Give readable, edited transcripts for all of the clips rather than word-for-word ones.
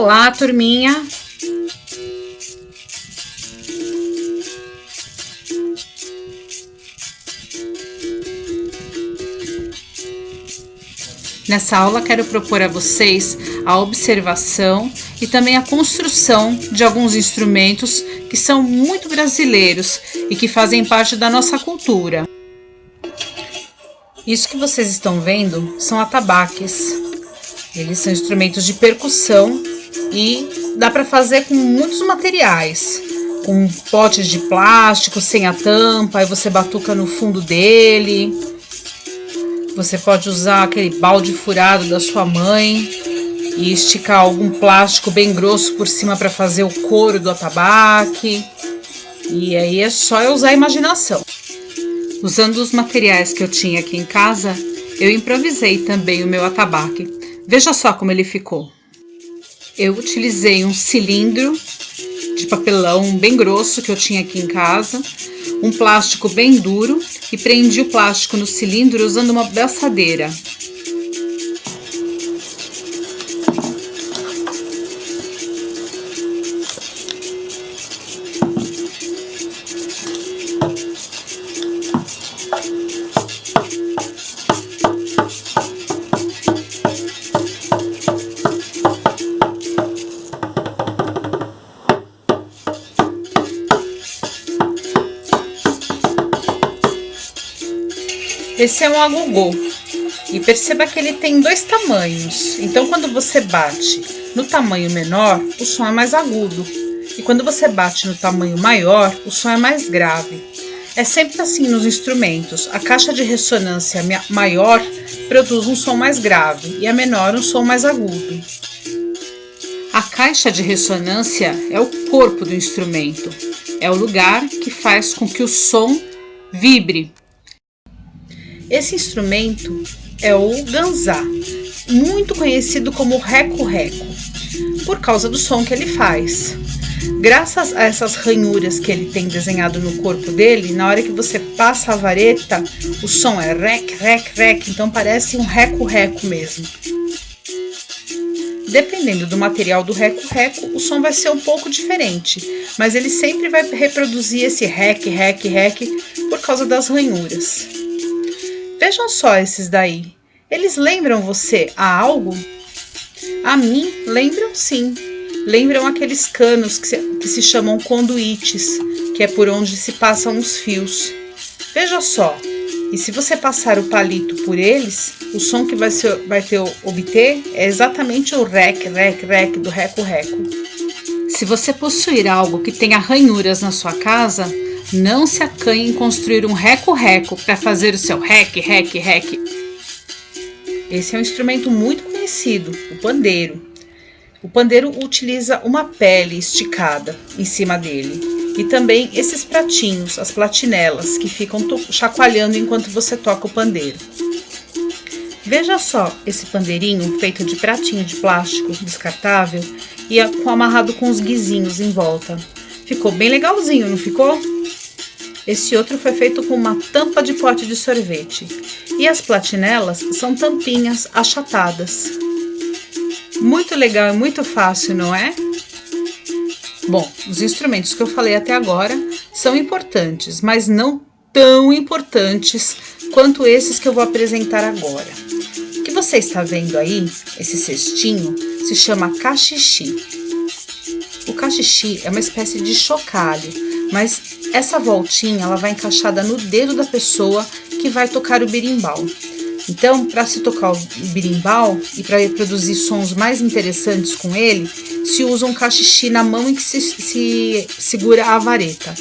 Olá, turminha! Nessa aula quero propor a vocês a observação e também a construção de alguns instrumentos que são muito brasileiros e que fazem parte da nossa cultura. Isso que vocês estão vendo são atabaques. Eles são instrumentos de percussão e dá para fazer com muitos materiais. Com potes de plástico sem a tampa, aí você batuca no fundo dele. Você pode usar aquele balde furado da sua mãe e esticar algum plástico bem grosso por cima para fazer o couro do atabaque. E aí é só eu usar a imaginação. Usando os materiais que eu tinha aqui em casa, eu improvisei também o meu atabaque. Veja só como ele ficou. Eu utilizei um cilindro de papelão bem grosso que eu tinha aqui em casa, um plástico bem duro e prendi o plástico no cilindro usando uma braçadeira. Esse é um agogô e perceba que ele tem dois tamanhos, então quando você bate no tamanho menor, o som é mais agudo e quando você bate no tamanho maior, o som é mais grave. É sempre assim nos instrumentos, a caixa de ressonância maior produz um som mais grave e a menor um som mais agudo. A caixa de ressonância é o corpo do instrumento, é o lugar que faz com que o som vibre. Esse instrumento é o ganzá, muito conhecido como reco-reco, por causa do som que ele faz. Graças a essas ranhuras que ele tem desenhado no corpo dele, na hora que você passa a vareta, o som é rec, rec, rec, então parece um reco-reco mesmo. Dependendo do material do reco-reco, o som vai ser um pouco diferente, mas ele sempre vai reproduzir esse rec, rec, rec por causa das ranhuras. Vejam só esses daí. Eles lembram você a algo? A mim, lembram sim. Lembram aqueles canos que se chamam conduítes, que é por onde se passam os fios. Veja só. E se você passar o palito por eles, o som que vai obter é exatamente o rec, rec, rec do reco-reco. Se você possuir algo que tenha ranhuras na sua casa, não se acanhe em construir um reco-reco para fazer o seu rec, rec, rec. Esse é um instrumento muito conhecido, o pandeiro. O pandeiro utiliza uma pele esticada em cima dele. E também esses pratinhos, as platinelas, que ficam chacoalhando enquanto você toca o pandeiro. Veja só esse pandeirinho feito de pratinho de plástico descartável e amarrado com os guizinhos em volta. Ficou bem legalzinho, não ficou? Esse outro foi feito com uma tampa de pote de sorvete. E as platinelas são tampinhas achatadas. Muito legal e muito fácil, não é? Bom, os instrumentos que eu falei até agora são importantes, mas não tão importantes quanto esses que eu vou apresentar agora. O que você está vendo aí, esse cestinho, se chama cachixi. O cachixi é uma espécie de chocalho, mas essa voltinha ela vai encaixada no dedo da pessoa que vai tocar o berimbau. Então, para se tocar o berimbau e para produzir sons mais interessantes com ele, se usa um cachixi na mão em que se segura a vareta.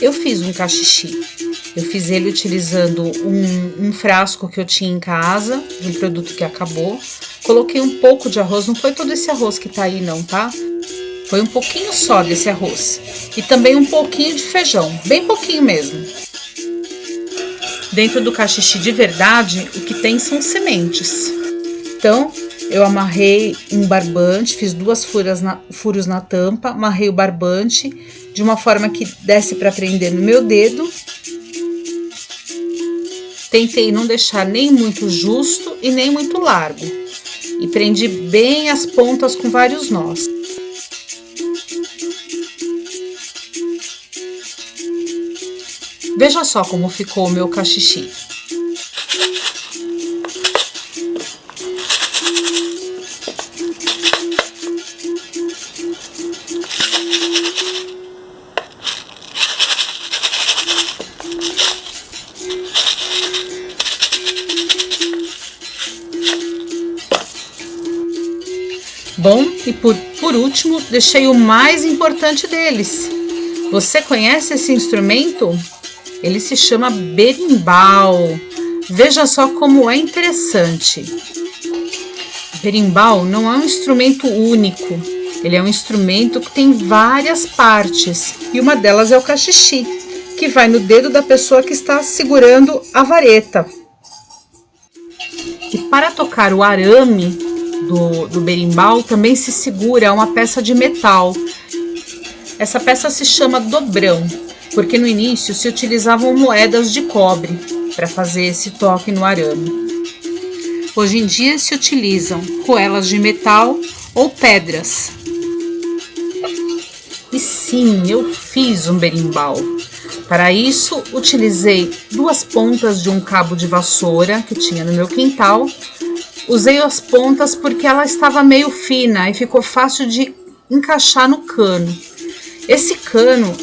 Eu fiz um cachixi. Eu fiz ele utilizando um frasco que eu tinha em casa, de um produto que acabou. Coloquei um pouco de arroz, não foi todo esse arroz que tá aí não, tá? Foi um pouquinho só desse arroz. E também um pouquinho de feijão, bem pouquinho mesmo. Dentro do cachixi de verdade, o que tem são sementes. Então, eu amarrei um barbante, fiz 2 furos na tampa, amarrei o barbante de uma forma que desse para prender no meu dedo. Tentei não deixar nem muito justo e nem muito largo. E prendi bem as pontas com vários nós. Veja só como ficou o meu cachixi. Bom, e por último, deixei o mais importante deles. Você conhece esse instrumento? Ele se chama berimbau. Veja só como é interessante. Berimbau não é um instrumento único. Ele é um instrumento que tem várias partes. E uma delas é o cachixi, que vai no dedo da pessoa que está segurando a vareta. E para tocar o arame do berimbau também se segura uma peça de metal. Essa peça se chama dobrão, porque no início se utilizavam moedas de cobre para fazer esse toque no arame. Hoje em dia se utilizam coelas de metal ou pedras. E sim, eu fiz um berimbau. Para isso, utilizei 2 pontas de um cabo de vassoura que tinha no meu quintal. Usei as pontas porque ela estava meio fina e ficou fácil de encaixar no cano. Esse cano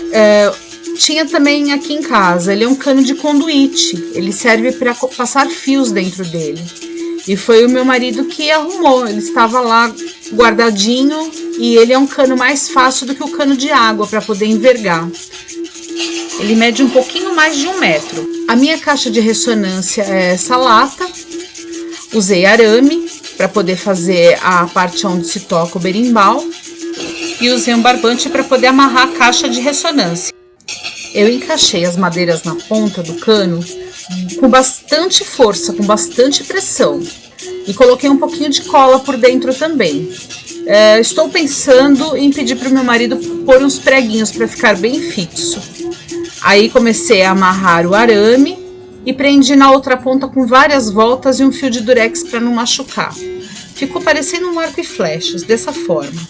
tinha também aqui em casa. Ele é um cano de conduíte. Ele serve para passar fios dentro dele. E foi o meu marido que arrumou. Ele estava lá guardadinho e ele é um cano mais fácil do que o cano de água para poder envergar. Ele mede um pouquinho mais de 1 metro. A minha caixa de ressonância é essa lata. Usei arame para poder fazer a parte onde se toca o berimbau e usei um barbante para poder amarrar a caixa de ressonância. Eu encaixei as madeiras na ponta do cano com bastante força, com bastante pressão e coloquei um pouquinho de cola por dentro também. Estou pensando em pedir para o meu marido pôr uns preguinhos para ficar bem fixo. Aí comecei a amarrar o arame e prendi na outra ponta com várias voltas e um fio de durex para não machucar. Ficou parecendo um arco e flechas, dessa forma.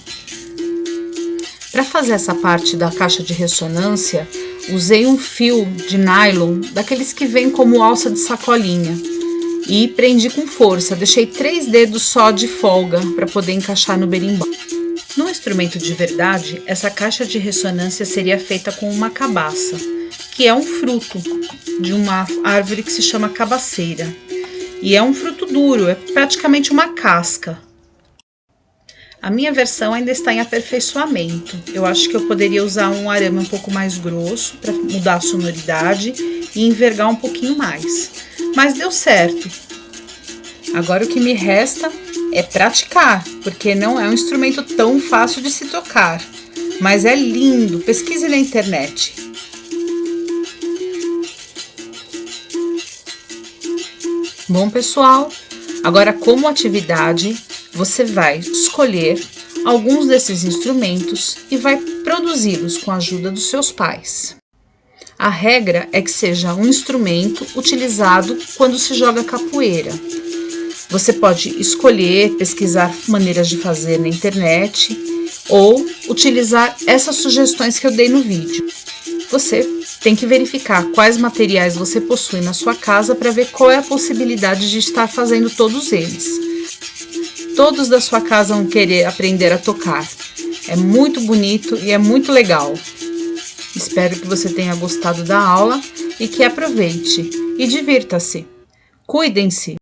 Para fazer essa parte da caixa de ressonância, usei um fio de nylon, daqueles que vem como alça de sacolinha, e prendi com força. Deixei 3 dedos só de folga para poder encaixar no berimbau. No instrumento de verdade, essa caixa de ressonância seria feita com uma cabaça, que é um fruto de uma árvore que se chama cabaceira. E é um fruto duro, é praticamente uma casca. A minha versão ainda está em aperfeiçoamento. Eu acho que eu poderia usar um arame um pouco mais grosso para mudar a sonoridade e envergar um pouquinho mais. Mas deu certo. Agora o que me resta é praticar, porque não é um instrumento tão fácil de se tocar. Mas é lindo, pesquise na internet. Bom, pessoal, agora como atividade, você vai escolher alguns desses instrumentos e vai produzi-los com a ajuda dos seus pais. A regra é que seja um instrumento utilizado quando se joga capoeira. Você pode escolher, pesquisar maneiras de fazer na internet ou utilizar essas sugestões que eu dei no vídeo. Você tem que verificar quais materiais você possui na sua casa para ver qual é a possibilidade de estar fazendo todos eles. Todos da sua casa vão querer aprender a tocar. É muito bonito e é muito legal. Espero que você tenha gostado da aula e que aproveite e divirta-se. Cuidem-se!